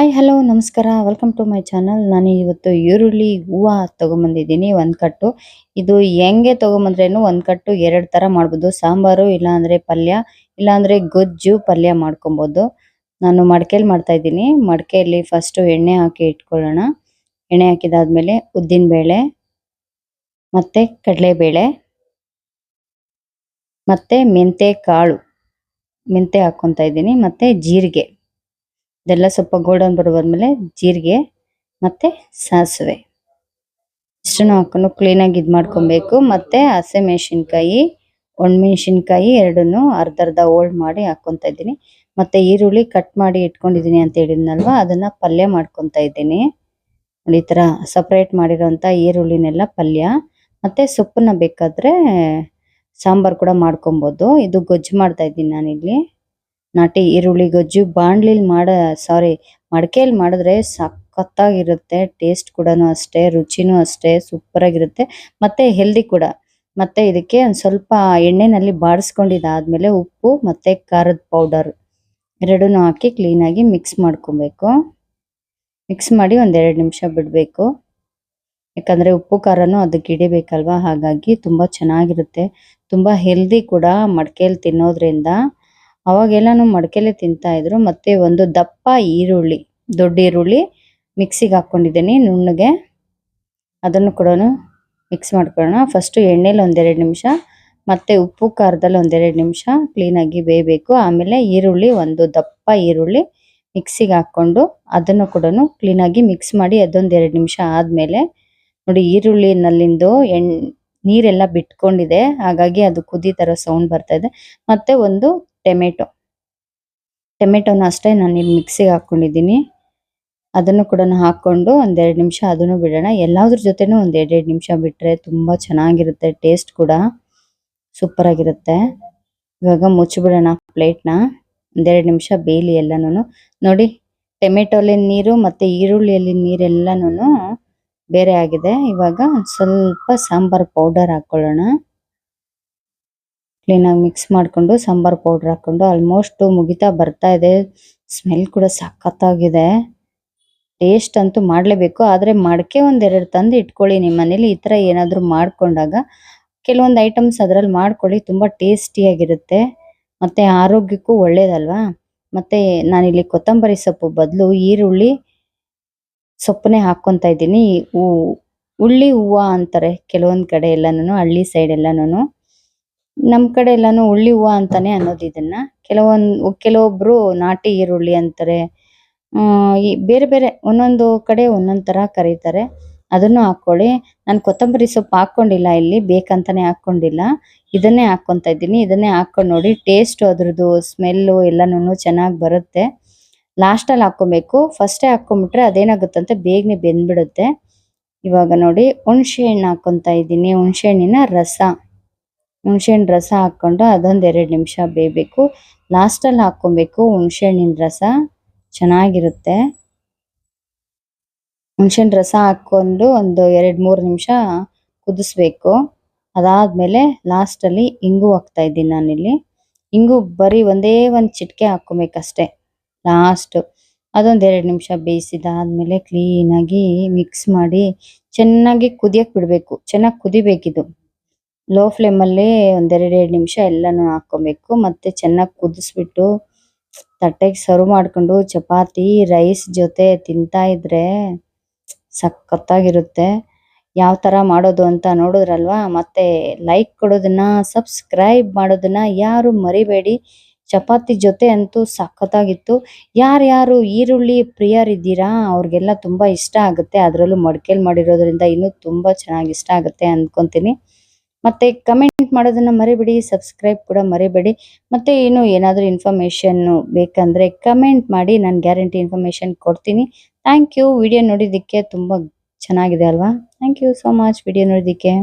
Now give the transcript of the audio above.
Hi hello ನಮಸ್ಕಾರ welcome to my channel. ನಾನು ಇವತ್ತು ಈರುಳ್ಳಿ ಹೂವು ತಗೊಂಬಂದಿದ್ದೀನಿ ಒಂದು ಕಟ್ಟು. ಇದು ಹೆಂಗೆ ತಗೊಂಬಂದ್ರೇನು ಒಂದು ಕಟ್ಟು ಎರಡು ತರ ಮಾಡ್ಬೋದು. ಸಾಂಬಾರು ಇಲ್ಲಾಂದ್ರೆ ಪಲ್ಯ ಇಲ್ಲಾಂದ್ರೆ ಗೊಜ್ಜು ಪಲ್ಯ ಮಾಡ್ಕೊಬೋದು. ನಾನು ಮಡಕೆಯಲ್ಲಿ ಮಾಡ್ತಾ ಇದ್ದೀನಿ. ಮಡಕೆಯಲ್ಲಿ ಫಸ್ಟ್ ಎಣ್ಣೆ ಹಾಕಿ ಇಟ್ಕೊಳ್ಳೋಣ. ಎಣ್ಣೆ ಹಾಕಿದಾದ್ಮೇಲೆ ಉದ್ದಿನ ಬೇಳೆ ಮತ್ತೆ ಕಡಲೆಬೇಳೆ ಮತ್ತೆ ಮೆಂತೆ ಕಾಳು ಮೆಂತೆ ಹಾಕೊಂತ ಇದ್ದೀನಿ ಮತ್ತೆ ಜೀರಿಗೆ. ಇದೆಲ್ಲ ಸ್ವಲ್ಪ ಗೋಲ್ಡನ್ ಬರುವಾದ್ಮೇಲೆ ಜೀರಿಗೆ ಮತ್ತೆ ಸಾಸಿವೆ ಇಷ್ಟನ್ನು ಹಾಕೊಂಡು ಕ್ಲೀನಾಗಿ ಇದು ಮಾಡ್ಕೊಬೇಕು. ಮತ್ತೆ ಹಸಿಮೆಣಸಿನಕಾಯಿ ಒಣಮೆಣಸಿನಕಾಯಿ ಎರಡನ್ನು ಅರ್ಧ ಅರ್ಧ ಹೋಲ್ಡ್ ಮಾಡಿ ಹಾಕೊಂತ ಇದ್ದೀನಿ. ಮತ್ತೆ ಈರುಳ್ಳಿ ಕಟ್ ಮಾಡಿ ಇಟ್ಕೊಂಡಿದ್ದೀನಿ ಅಂತ ಹೇಳಿದ್ನಲ್ವಾ, ಅದನ್ನ ಪಲ್ಯ ಮಾಡ್ಕೊತ ಇದ್ದೀನಿ. ನೋಡಿ ಈ ತರ ಸಪರೇಟ್ ಮಾಡಿರೋಂಥ ಈರುಳ್ಳಿನೆಲ್ಲ ಪಲ್ಯ. ಮತ್ತೆ ಸೊಪ್ಪನ್ನ ಬೇಕಾದ್ರೆ ಸಾಂಬಾರ್ ಕೂಡ ಮಾಡ್ಕೊಬೋದು. ಇದು ಗೊಜ್ಜು ಮಾಡ್ತಾ ಇದ್ದೀನಿ ನಾನಿಲ್ಲಿ. ನಾಟಿ ಈರುಳ್ಳಿ ಗೊಜ್ಜು ಬಾಣಲಿಲಿ ಮಡಕೆಯಲ್ಲಿ ಮಾಡಿದ್ರೆ ಸಖತ್ತಾಗಿರುತ್ತೆ. ಟೇಸ್ಟ್ ಕೂಡ ಅಷ್ಟೇ, ರುಚಿನೂ ಅಷ್ಟೇ ಸೂಪರ್ ಆಗಿರುತ್ತೆ. ಮತ್ತೆ ಹೆಲ್ದಿ ಕೂಡ. ಮತ್ತೆ ಇದಕ್ಕೆ ಒಂದು ಸ್ವಲ್ಪ ಎಣ್ಣೆನಲ್ಲಿ ಬಾಡಿಸ್ಕೊಂಡಿದ್ದಾದ್ಮೇಲೆ ಉಪ್ಪು ಮತ್ತೆ ಖಾರದ ಪೌಡರ್ ಎರಡನ್ನೂ ಹಾಕಿ ಕ್ಲೀನಾಗಿ ಮಿಕ್ಸ್ ಮಾಡ್ಕೊಬೇಕು. ಮಿಕ್ಸ್ ಮಾಡಿ ಒಂದೆರಡು ನಿಮಿಷ ಬಿಡಬೇಕು. ಯಾಕಂದ್ರೆ ಉಪ್ಪು ಖಾರನೂ ಅದಕ್ಕೆ ಹಿಡಿಬೇಕಲ್ವಾ, ಹಾಗಾಗಿ ತುಂಬಾ ಚೆನ್ನಾಗಿರುತ್ತೆ. ತುಂಬಾ ಹೆಲ್ದಿ ಕೂಡ ಮಡಕೆಯಲ್ಲಿ ತಿನ್ನೋದ್ರಿಂದ. ಅವಾಗೆಲ್ಲಾನು ಮಡಕೆಲೆ ತಿಂತಾ ಇದ್ರು. ಮತ್ತೆ ಒಂದು ದಪ್ಪ ಈರುಳ್ಳಿ, ದೊಡ್ಡ ಈರುಳ್ಳಿ ಮಿಕ್ಸಿಗೆ ಹಾಕೊಂಡಿದ್ದೀನಿ ನುಣ್ಣಗೆ. ಅದನ್ನು ಕೂಡ ಮಿಕ್ಸ್ ಮಾಡ್ಕೊಳ್ಳೋಣ. ಫಸ್ಟ್ ಎಣ್ಣೆಲಿ ಒಂದೆರಡು ನಿಮಿಷ ಮತ್ತೆ ಉಪ್ಪು ಖಾರದಲ್ಲಿ ಒಂದೆರಡು ನಿಮಿಷ ಕ್ಲೀನಾಗಿ ಬೇಯಬೇಕು. ಆಮೇಲೆ ಈರುಳ್ಳಿ, ಒಂದು ದಪ್ಪ ಈರುಳ್ಳಿ ಮಿಕ್ಸಿಗೆ ಹಾಕೊಂಡು ಅದನ್ನು ಕೂಡ ಕ್ಲೀನಾಗಿ ಮಿಕ್ಸ್ ಮಾಡಿ ಅದೊಂದೆರಡು ನಿಮಿಷ ಆದ್ಮೇಲೆ ನೋಡಿ ಈರುಳ್ಳಿನಲ್ಲಿಂದು ನೀರೆಲ್ಲ ಬಿಟ್ಕೊಂಡಿದೆ, ಹಾಗಾಗಿ ಅದು ಕುದಿ ತರ ಸೌಂಡ್ ಬರ್ತಾ ಇದೆ. ಮತ್ತೆ ಒಂದು ಟೊಮೆಟೊನ ಅಷ್ಟೇ ನಾನು ಇಲ್ಲಿ ಮಿಕ್ಸಿಗೆ ಹಾಕೊಂಡಿದ್ದೀನಿ. ಅದನ್ನು ಕೂಡ ಹಾಕೊಂಡು ಒಂದೆರಡು ನಿಮಿಷ ಅದನ್ನು ಬಿಡೋಣ. ಎಲ್ಲಾದ್ರ ಜೊತೆನೂ ಒಂದೆರಡು ನಿಮಿಷ ಬಿಟ್ರೆ ತುಂಬಾ ಚೆನ್ನಾಗಿರುತ್ತೆ. ಟೇಸ್ಟ್ ಕೂಡ ಸೂಪರ್ ಆಗಿರುತ್ತೆ. ಇವಾಗ ಮುಚ್ಚಿಬಿಡೋಣ ಪ್ಲೇಟ್ನ. ಒಂದೆರಡು ನಿಮಿಷ ಬೇಯಲಿ ಎಲ್ಲನೂ. ನೋಡಿ ಟೊಮೆಟೊಲಿ ನೀರು ಮತ್ತೆ ಈರುಳ್ಳಿಯಲ್ಲಿ ನೀರೆಲ್ಲನೂ ಬೇರೆ ಆಗಿದೆ. ಇವಾಗ ಸ್ವಲ್ಪ ಸಾಂಬಾರ್ ಪೌಡರ್ ಹಾಕೊಳ್ಳೋಣ. ಕ್ಲೀನಾಗಿ ಮಿಕ್ಸ್ ಮಾಡ್ಕೊಂಡು ಸಾಂಬಾರ್ ಪೌಡರ್ ಹಾಕೊಂಡು ಆಲ್ಮೋಸ್ಟ್ ಮುಗಿತಾ ಬರ್ತಾ ಇದೆ. ಸ್ಮೆಲ್ ಕೂಡ ಸಖತ್ತಾಗಿದೆ. ಟೇಸ್ಟ್ ಅಂತೂ ಮಾಡಲೇಬೇಕು. ಆದರೆ ಮಡಕೆ ಒಂದೆರಡು ತಂದು ಇಟ್ಕೊಳ್ಳಿ ನಿಮ್ಮ ಮನೇಲಿ. ಈ ಥರ ಏನಾದರೂ ಮಾಡ್ಕೊಂಡಾಗ ಕೆಲವೊಂದು ಐಟಮ್ಸ್ ಅದರಲ್ಲಿ ಮಾಡ್ಕೊಳ್ಳಿ, ತುಂಬ ಟೇಸ್ಟಿಯಾಗಿರುತ್ತೆ. ಮತ್ತು ಆರೋಗ್ಯಕ್ಕೂ ಒಳ್ಳೇದಲ್ವಾ. ಮತ್ತು ನಾನಿಲ್ಲಿ ಕೊತ್ತಂಬರಿ ಸೊಪ್ಪು ಬದಲು ಈರುಳ್ಳಿ ಸೊಪ್ಪನ್ನೇ ಹಾಕ್ಕೊತಾ ಇದ್ದೀನಿ. ಉಳ್ಳಿ ಹೂವು ಅಂತಾರೆ ಕೆಲವೊಂದು ಕಡೆ ಎಲ್ಲನೂ, ಹಳ್ಳಿ ಸೈಡ್ ಎಲ್ಲನೂ. ನಮ್ಮ ಕಡೆ ಎಲ್ಲಾನು ಉಳ್ಳಿ ಹೂವು ಅಂತಾನೆ ಅನ್ನೋದು ಇದನ್ನ. ಕೆಲವೊಬ್ರು ನಾಟಿ ಈರುಳ್ಳಿ ಅಂತಾರೆ. ಬೇರೆ ಬೇರೆ ಒಂದೊಂದು ಕಡೆ ಒಂದೊಂದು ತರ ಕರೀತಾರೆ. ಅದನ್ನು ಹಾಕೊಳ್ಳಿ. ನಾನು ಕೊತ್ತಂಬರಿ ಸೊಪ್ಪು ಹಾಕೊಂಡಿಲ್ಲ ಇಲ್ಲಿ, ಬೇಕಂತಾನೆ ಹಾಕೊಂಡಿಲ್ಲ. ಇದನ್ನೇ ಹಾಕೊಂತ ಇದ್ದೀನಿ. ಇದನ್ನೇ ಹಾಕೊಂಡು ನೋಡಿ ಟೇಸ್ಟ್ ಅದ್ರದ್ದು ಸ್ಮೆಲ್ಲು ಎಲ್ಲನೂ ಚೆನ್ನಾಗಿ ಬರುತ್ತೆ. ಲಾಸ್ಟಲ್ಲಿ ಹಾಕೊಬೇಕು. ಫಸ್ಟೇ ಹಾಕೊಂಡ್ಬಿಟ್ರೆ ಅದೇನಾಗುತ್ತಂತೆ ಬೇಗನೆ ಬೆಂದ್ಬಿಡುತ್ತೆ. ಇವಾಗ ನೋಡಿ ಹುಣಸೆ ಹಣ್ಣು ಹಾಕೊಂತ ಇದ್ದೀನಿ. ಹುಣಸೆ ಹಣ್ಣಿನ ರಸ ಹಾಕೊಂಡು ಅದೊಂದೆರಡು ನಿಮಿಷ ಬೇಯಬೇಕು. ಲಾಸ್ಟಲ್ಲಿ ಹಾಕೊಬೇಕು ಹುಣಸೆ ಹಣ್ಣಿನ ರಸ, ಚೆನ್ನಾಗಿರುತ್ತೆ. ಹುಣಸೆ ಹಣ್ಣು ರಸ ಹಾಕೊಂಡು ಒಂದು 2-3 ನಿಮಿಷ ಕುದಿಸ್ಬೇಕು. ಅದಾದ್ಮೇಲೆ ಲಾಸ್ಟಲ್ಲಿ ಇಂಗು ಹಾಕ್ತಾ ಇದ್ದೀನಿ ನಾನಿಲ್ಲಿ. ಇಂಗು ಬರೀ ಒಂದೇ ಒಂದು ಚಿಟಿಕೆ ಹಾಕೊಬೇಕಷ್ಟೇ ಲಾಸ್ಟ್. ಅದೊಂದೆರಡು ನಿಮಿಷ ಬೇಯಿಸಿದಾದ್ಮೇಲೆ ಕ್ಲೀನಾಗಿ ಮಿಕ್ಸ್ ಮಾಡಿ ಚೆನ್ನಾಗಿ ಕುದಿಯಕ್ಕೆ ಬಿಡಬೇಕು. ಚೆನ್ನಾಗಿ ಕುದಿಬೇಕಿದು. ಲೋ ಫ್ಲೇಮಲ್ಲಿ ಒಂದೆರಡು ನಿಮಿಷ ಎಲ್ಲನೂ ಹಾಕೊಬೇಕು. ಮತ್ತೆ ಚೆನ್ನಾಗಿ ಕುದಿಸ್ಬಿಟ್ಟು ತಟ್ಟೆಗೆ ಸರ್ವ್ ಮಾಡ್ಕೊಂಡು ಚಪಾತಿ ರೈಸ್ ಜೊತೆ ತಿಂತಾ ಇದ್ರೆ ಸಖತ್ತಾಗಿರುತ್ತೆ. ಯಾವ ಥರ ಮಾಡೋದು ಅಂತ ನೋಡಿದ್ರಲ್ವಾ. ಮತ್ತೆ ಲೈಕ್ ಕೊಡೋದನ್ನ, ಸಬ್ಸ್ಕ್ರೈಬ್ ಮಾಡೋದನ್ನ ಯಾರು ಮರಿಬೇಡಿ. ಚಪಾತಿ ಜೊತೆ ಅಂತೂ ಸಖತ್ತಾಗಿತ್ತು. ಯಾರ್ಯಾರು ಈರುಳ್ಳಿ ಪ್ರಿಯರಿದ್ದೀರಾ ಅವ್ರಿಗೆಲ್ಲ ತುಂಬ ಇಷ್ಟ ಆಗುತ್ತೆ. ಅದರಲ್ಲೂ ಮಡಕೆಯಲ್ಲಿ ಮಾಡಿರೋದ್ರಿಂದ ಇನ್ನೂ ತುಂಬ ಚೆನ್ನಾಗಿ ಇಷ್ಟ ಆಗುತ್ತೆ ಅಂದ್ಕೊತೀನಿ. ಮತ್ತೆ ಕಮೆಂಟ್ ಮಾಡೋದನ್ನ ಮರಿಬೇಡಿ, ಸಬ್ಸ್ಕ್ರೈಬ್ ಕೂಡ ಮರಿಬೇಡಿ. ಮತ್ತೆ ಇನ್ನೂ ಏನಾದರೂ ಇನ್ಫಾರ್ಮೇಷನ್ ಬೇಕಂದ್ರೆ ಕಮೆಂಟ್ ಮಾಡಿ, ನಾನು ಗ್ಯಾರಂಟಿ ಇನ್ಫಾರ್ಮೇಷನ್ ಕೊಡ್ತೀನಿ. Thank you. ವಿಡಿಯೋ ನೋಡಿದ್ದಕ್ಕೆ ತುಂಬ ಚೆನ್ನಾಗಿದೆ ಅಲ್ವಾ. Thank you so much video ನೋಡಿದ್ದಕ್ಕೆ.